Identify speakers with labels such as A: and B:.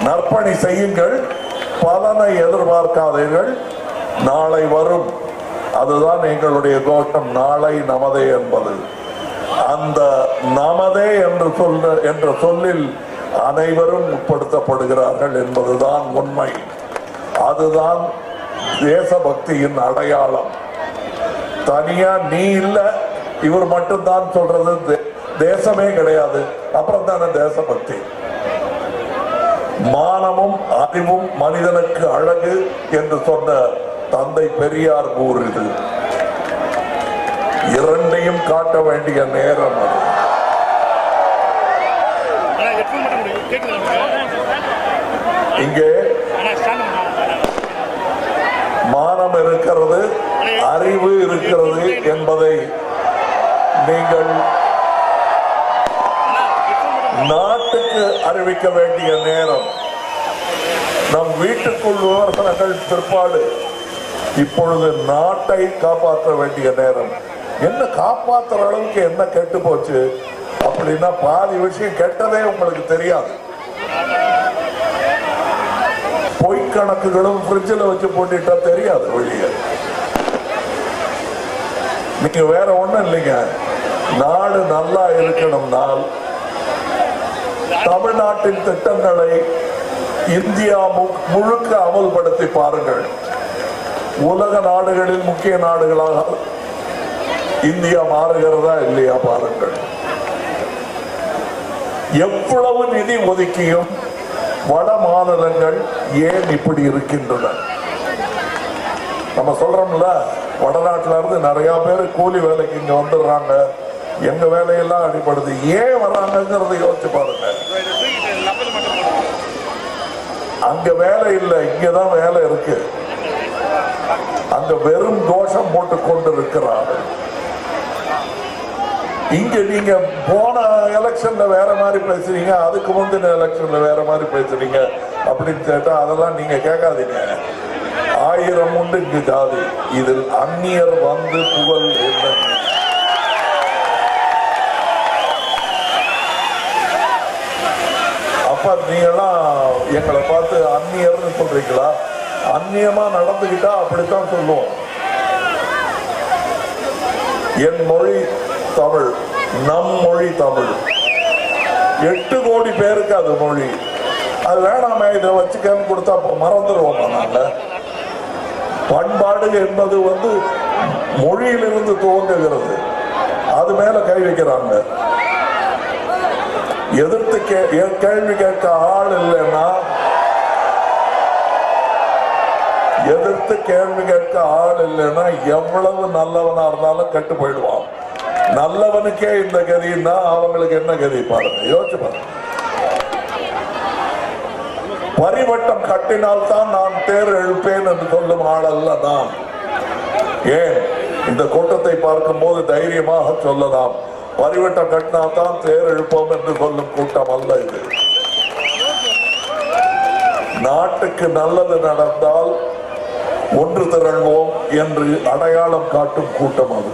A: நற்பணி செய்யுங்கள், பலனை எதிர்பார்க்காதீர்கள், நாளை வரும். அதுதான் எங்களுடைய கோஷம், நாளை நமதே என்பது. அந்த நமதே என்ற சொல்லில் அனைவரும் உட்படுத்தப்படுகிறார்கள் என்பதுதான் உண்மை. அதுதான் தேசபக்தியின் அடையாளம். தனியா நீ இல்ல இவர் மட்டும்தான் சொல்றது தேசமே கிடையாது. அப்புறம் தானே தேசபக்தி. மானமும் அறிவும் மனிதனுக்கு அழகு என்று சொன்ன தந்தை பெரியார் கூறு இது. இரண்டையும் காட்ட வேண்டிய நேரம் அது. இங்கே மானம் இருக்கிறது, அறிவு இருக்கிறது என்பதை நீங்கள் நாட்டுக்கு அறிவிக்க வேண்டிய நேரம். நம் வீட்டுக்குள் விமர்சனங்கள் பிற்பாடு, இப்பொழுது நாட்டை காப்பாற்ற வேண்டிய நேரம். என்ன காப்பாற்றுற அளவுக்கு என்ன கெட்டு போச்சு அப்படின்னா பாதி விஷயம் கெட்டதே உங்களுக்கு தெரியாது. பொய் கணக்குகளும் ஃப்ரிட்ஜில் வச்சு போட்டுட்டா தெரியாது வெளியே. நீங்க வேற ஒண்ணும் இல்லைங்க. நாடு நல்லா இருக்கணும்னால் தமிழ்நாட்டின் திட்டங்களை இந்தியா முழுக்க அமல்படுத்தி பாருங்கள். உலக நாடுகளில் முக்கிய நாடுகளாக இந்தியா மாறுகிறதா இல்லையா பாருங்கள். எவ்வளவு நிதி ஒதுக்கியும் வட மாநிலங்கள் ஏன் இப்படி இருக்கின்றன? நம்ம சொல்றோம்ல, வடநாட்டில இருந்து நிறைய பேர் கூலி வேலைக்கு இங்க வந்துடுறாங்க, எங்க வேலையெல்லாம் அடிபடுது. ஏன் வர்றாங்கிறத யோசிச்சு பாருங்க. அங்க வேலை இல்லை, இங்கதான் வேலை இருக்கு. அங்க வெறும் கோஷம் போட்டு கொண்டு இருக்கிறார்கள். இங்க நீங்க போன எலெக்ஷன்ல வேற மாதிரி பேசுறீங்க, அதுக்கு முந்தின எலெக்ஷன்ல வேற மாதிரி பேசுறீங்க அப்படின்னு கேட்டா அதெல்லாம் நீங்க கேட்காதீங்க. 1000 உண்டு இங்கு ஜாதி, இதில் அந்நியர் வந்து புகழ் என்ன? அப்ப நீங்கெல்லாம் எங்களை பார்த்து அந்நியர்னு சொல்றீங்களா? அந்நியமா நடந்துகிட்டா அப்படித்தான் சொல்லுவோம். என் மொழி தமிழ், நம் மொழி தமிழ். 8 கோடி பேருக்கு அது மொழி. அது வேணாமே, இதை வச்சுக்கன்னு கொடுத்தா மறந்துடுவோம். நாங்க பண்பாடு என்பது மொழியிலிருந்து துவங்குகிறது. அது மேல கை வைக்கிறாங்க. எதிர்த்து கேள்வி கேட்க ஆள் இல்லைன்னா, எதிர்த்து கேள்வி கேட்க ஆள் இல்லைன்னா எவ்வளவு நல்லவனா இருந்தாலும் கெட்டு போயிடுவான். நல்லவனுக்கே இந்த கதின்னா அவங்களுக்கு என்ன கதி பாருங்க, யோசிச்சு பாருங்க. பரிவட்டம் கட்டினால்தான் நான் தேர் எழுப்பேன் என்று சொல்லும் ஆளல்ல நான். ஏன் இந்த கூட்டத்தை பார்க்கும் போது தைரியமாக சொல்லலாம், பரிவட்டம் கட்டினால்தான் தேர் எழுப்போம் என்று சொல்லும் கூட்டம் அல்ல இது. நாட்டுக்கு நல்லது நடந்தால் ஒன்று திரள்வோம் என்று அடையாளம் காட்டும் கூட்டம் அது.